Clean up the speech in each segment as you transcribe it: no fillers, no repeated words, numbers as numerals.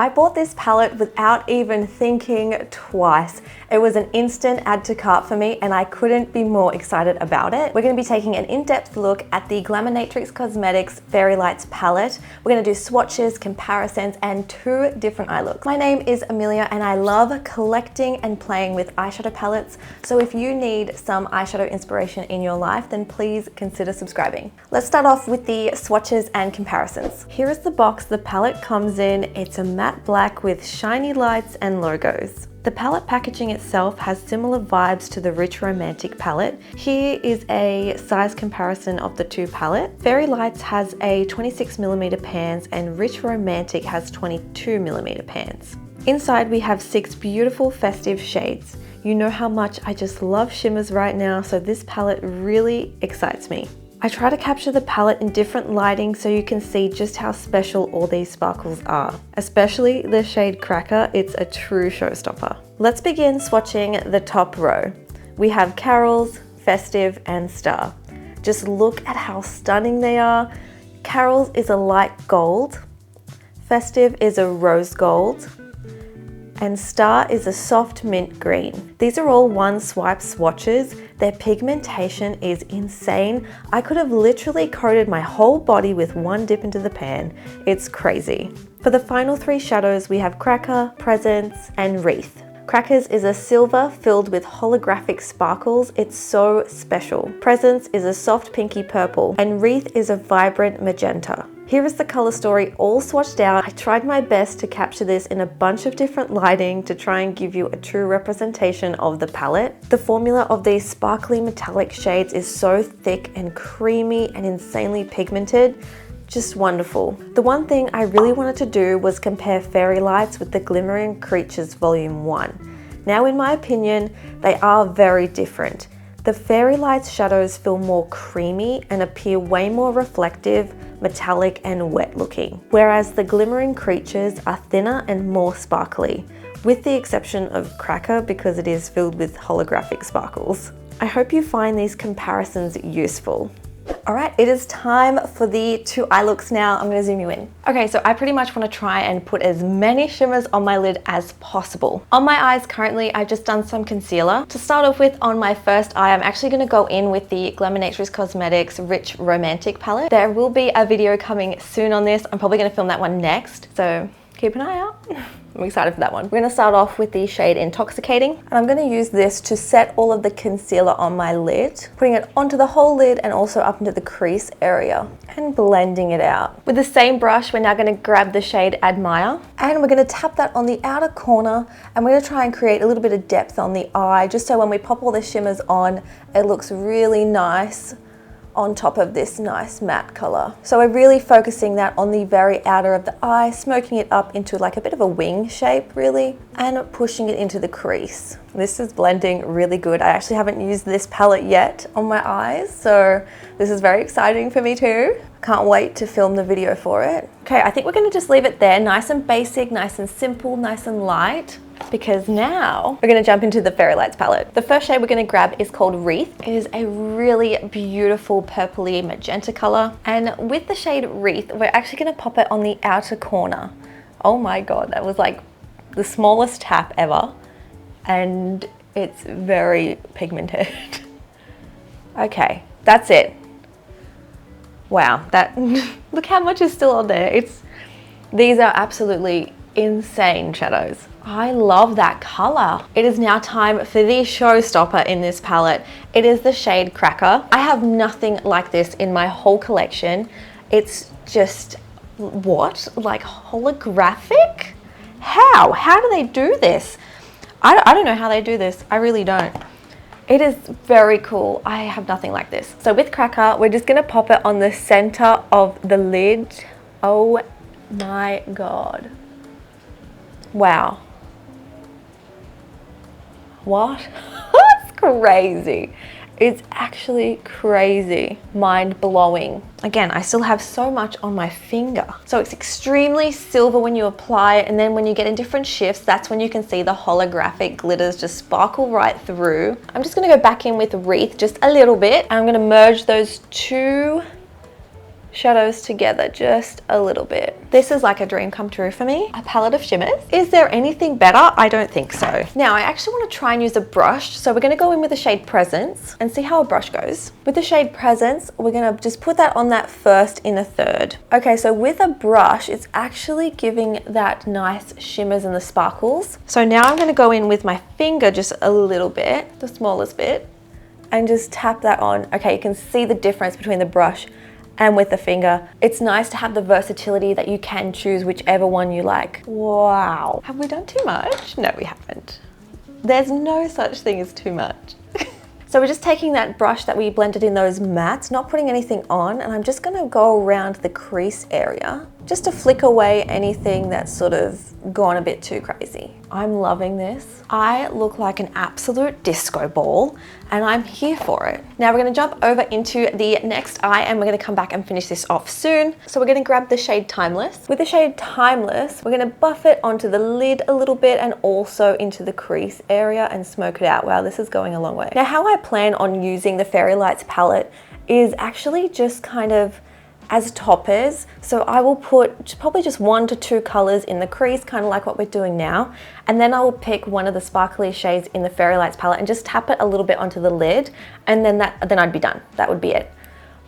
I bought this palette without even thinking twice. It was an instant add to cart for me and I couldn't be more excited about it. We're going to be taking an in-depth look at the Glamonatrix Cosmetics Fairy Lights palette. We're going to do swatches, comparisons, and 2 different eye looks. My name is Amelia and I love collecting and playing with eyeshadow palettes. So if you need some eyeshadow inspiration in your life, then please consider subscribing. Let's start off with the swatches and comparisons. Here is the box the palette comes in. It's a matte black with shiny lights and logos. The palette packaging itself has similar vibes to the Rich Romantic palette. Here is a size comparison of the 2 palettes. Fairy Lights has a 26mm pans and Rich Romantic has 22mm pans. Inside we have 6 beautiful festive shades. You know how much I just love shimmers right now, so this palette really excites me. I try to capture the palette in different lighting so you can see just how special all these sparkles are. Especially the shade Cracker, it's a true showstopper. Let's begin swatching the top row. We have Carol's, Festive, and Star. Just look at how stunning they are. Carol's is a light gold, Festive is a rose gold, and Star is a soft mint green. These are all one swipe swatches. Their pigmentation is insane. I could have literally coated my whole body with one dip into the pan. It's crazy. For the final 3 shadows, we have Cracker, Presence, and Wreath. Crackers is a silver filled with holographic sparkles. It's so special. Presence is a soft pinky purple, and Wreath is a vibrant magenta. Here is the color story all swatched out. I tried my best to capture this in a bunch of different lighting to try and give you a true representation of the palette. The formula of these sparkly metallic shades is so thick and creamy and insanely pigmented. Just wonderful. The one thing I really wanted to do was compare Fairy Lights with the Glimmering Creatures Volume 1. Now in my opinion, they are very different. The Fairy Lights shadows feel more creamy and appear way more reflective, metallic and wet looking, whereas the Glimmering Creatures are thinner and more sparkly, with the exception of Cracker because it is filled with holographic sparkles. I hope you find these comparisons useful. All right, it is time for the 2 eye looks now. I'm gonna zoom you in. Okay, so I pretty much wanna try and put as many shimmers on my lid as possible. On my eyes currently, I've just done some concealer. To start off with, on my first eye, I'm actually gonna go in with the Glamonatrix Cosmetics Rich Romantic palette. There will be a video coming soon on this. I'm probably gonna film that one next, so keep an eye out. I'm excited for that one. We're gonna start off with the shade Intoxicating, and I'm gonna use this to set all of the concealer on my lid, putting it onto the whole lid and also up into the crease area and blending it out. With the same brush, we're now gonna grab the shade Admire, and we're gonna tap that on the outer corner, and we're gonna try and create a little bit of depth on the eye, just so when we pop all the shimmers on, it looks really nice on top of this nice matte color. So we're really focusing that on the very outer of the eye, smoking it up into like a bit of a wing shape really, and pushing it into the crease. This is blending really good. I actually haven't used this palette yet on my eyes, so this is very exciting for me too. Can't wait to film the video for it. Okay, I think we're gonna just leave it there, nice and basic, nice and simple, nice and light, because now we're gonna jump into the Fairy Lights palette. The first shade we're gonna grab is called Wreath. It is a really beautiful purpley magenta color. And with the shade Wreath, we're actually gonna pop it on the outer corner. Oh my God, that was like the smallest tap ever. And it's very pigmented. Okay, that's it. Wow, that look how much is still on there. These are absolutely insane shadows. I love that color. It is now time for the showstopper in this palette. It is the shade Cracker. I have nothing like this in my whole collection. It's just, what? Like holographic? How do they do this? I don't know how they do this. I really don't. It is very cool. I have nothing like this. So with Cracker, we're just gonna pop it on the center of the lid. Oh my God. Wow. What? That's crazy. It's actually crazy, mind-blowing. Again, I still have so much on my finger. So it's extremely silver when you apply it, and then when you get in different shifts, that's when you can see the holographic glitters just sparkle right through. I'm just gonna go back in with Wreath just a little bit, and I'm gonna merge those two shadows together just a little bit. This is like a dream come true for me. A palette of shimmers. Is there anything better? I don't think so. Now I actually want to try and use a brush. So we're going to go in with the shade Presence and see how a brush goes. With the shade Presence, we're going to just put that on that first inner third. Okay, so with a brush, it's actually giving that nice shimmers and the sparkles. So now I'm going to go in with my finger just a little bit, the smallest bit, and just tap that on. Okay, you can see the difference between the brush and with the finger. It's nice to have the versatility that you can choose whichever one you like. Wow. Have we done too much? No, we haven't. There's no such thing as too much. So we're just taking that brush that we blended in those mattes, not putting anything on, and I'm just gonna go around the crease area just to flick away anything that's sort of gone a bit too crazy. I'm loving this. I look like an absolute disco ball and I'm here for it. Now we're gonna jump over into the next eye and we're gonna come back and finish this off soon. So we're gonna grab the shade Timeless. With the shade Timeless, we're gonna buff it onto the lid a little bit and also into the crease area and smoke it out. Wow, this is going a long way. Now how I plan on using the Fairy Lights palette is actually just kind of as toppers. So I will put probably just 1 to 2 colors in the crease, kind of like what we're doing now. And then I will pick one of the sparkly shades in the Fairy Lights palette and just tap it a little bit onto the lid. And then I'd be done. That would be it.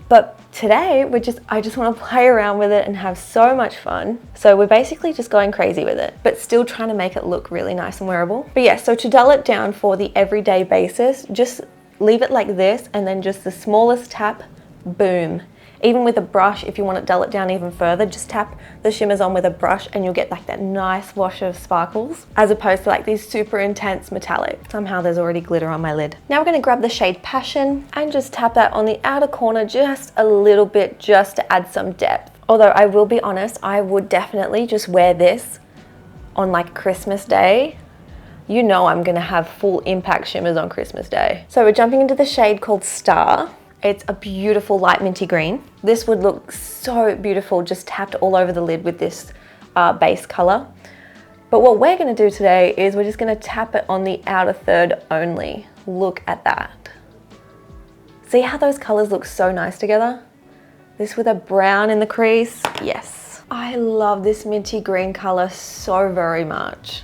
But today I just want to play around with it and have so much fun. So we're basically just going crazy with it, but still trying to make it look really nice and wearable. But yeah, so to dull it down for the everyday basis, just leave it like this and then just the smallest tap, boom. Even with a brush, if you want to dull it down even further, just tap the shimmers on with a brush and you'll get like that nice wash of sparkles, as opposed to like these super intense metallic. Somehow there's already glitter on my lid. Now we're going to grab the shade Passion and just tap that on the outer corner just a little bit, just to add some depth. Although I will be honest, I would definitely just wear this on like Christmas Day. You know I'm going to have full impact shimmers on Christmas Day. So we're jumping into the shade called Star. It's a beautiful light minty green. This would look so beautiful just tapped all over the lid with this base color. But what we're gonna do today is we're just gonna tap it on the outer third only. Look at that. See how those colors look so nice together? This with a brown in the crease, yes. I love this minty green color so very much.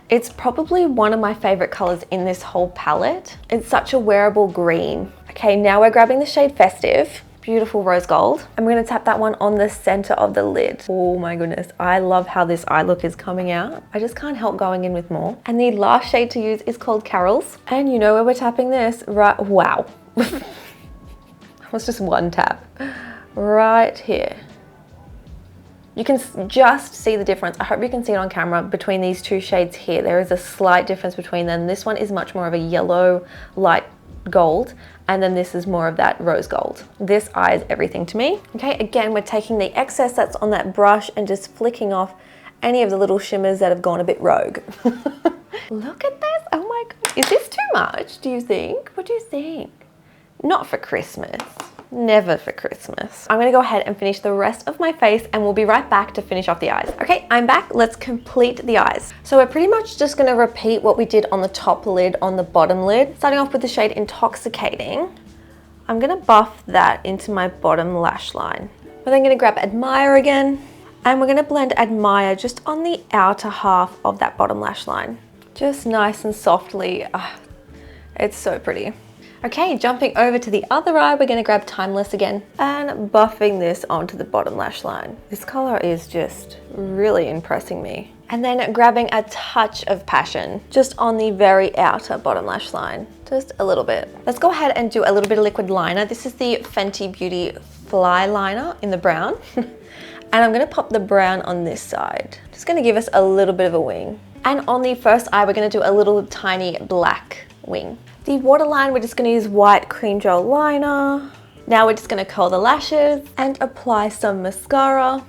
It's probably one of my favorite colors in this whole palette. It's such a wearable green. Okay, now we're grabbing the shade Festive, beautiful rose gold. I'm gonna tap that one on the center of the lid. Oh my goodness, I love how this eye look is coming out. I just can't help going in with more. And the last shade to use is called Carols. And you know where we're tapping this, right? Wow. That was just one tap. Right here. You can just see the difference. I hope you can see it on camera between these two shades here. There is a slight difference between them. This one is much more of a yellow, light gold, and then this is more of that rose gold. This eye is everything to me. Okay, again, we're taking the excess that's on that brush and just flicking off any of the little shimmers that have gone a bit rogue. Look at this, oh my God. Is this too much, do you think? What do you think? Not for Christmas. Never for Christmas. I'm gonna go ahead and finish the rest of my face and we'll be right back to finish off the eyes. Okay, I'm back, let's complete the eyes. So we're pretty much just gonna repeat what we did on the top lid, on the bottom lid. Starting off with the shade Intoxicating. I'm gonna buff that into my bottom lash line. We're then gonna grab Admire again, and we're gonna blend Admire just on the outer half of that bottom lash line. Just nice and softly. It's so pretty. Okay, jumping over to the other eye, we're gonna grab Timeless again and buffing this onto the bottom lash line. This color is just really impressing me. And then grabbing a touch of Passion just on the very outer bottom lash line, just a little bit. Let's go ahead and do a little bit of liquid liner. This is the Fenty Beauty Fly Liner in the brown. And I'm gonna pop the brown on this side. Just gonna give us a little bit of a wing. And on the first eye, we're gonna do a little tiny black wing. The waterline, we're just gonna use white cream gel liner. Now we're just gonna curl the lashes and apply some mascara.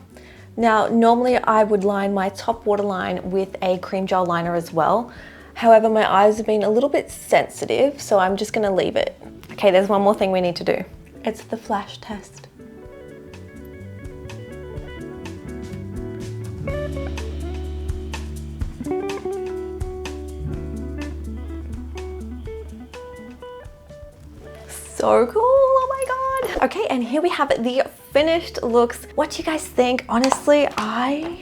Now, normally I would line my top waterline with a cream gel liner as well. However, my eyes have been a little bit sensitive, so I'm just gonna leave it. Okay, there's one more thing we need to do. It's the flash test. So cool, oh my God. Okay, and here we have the finished looks. What do you guys think? Honestly, I'm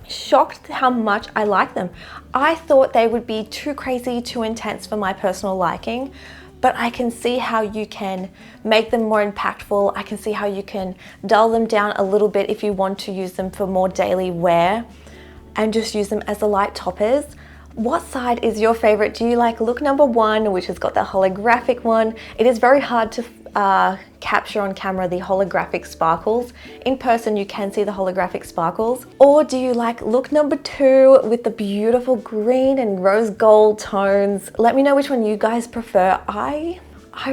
shocked how much I like them. I thought they would be too crazy, too intense for my personal liking, but I can see how you can make them more impactful. I can see how you can dull them down a little bit if you want to use them for more daily wear and just use them as the light toppers. What side is your favorite? Do you like look number 1, which has got the holographic one? It is very hard to capture on camera the holographic sparkles. In person, you can see the holographic sparkles. Or do you like look number 2 with the beautiful green and rose gold tones? Let me know which one you guys prefer. I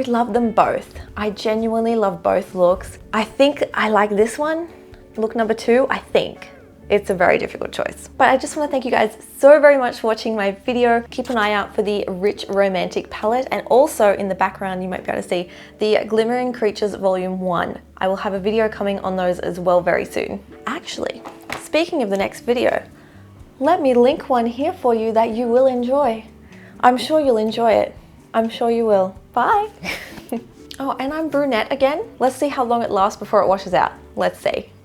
love them both. I genuinely love both looks. I think I like this one, look number 2, I think. It's a very difficult choice. But I just want to thank you guys so very much for watching my video. Keep an eye out for the Rich Romantic palette, and also in the background you might be able to see the Glimmering Creatures Volume 1. I will have a video coming on those as well very soon. Actually, speaking of the next video, let me link one here for you that you will enjoy. I'm sure you'll enjoy it. I'm sure you will. Bye. Oh, and I'm brunette again. Let's see how long it lasts before it washes out. Let's see.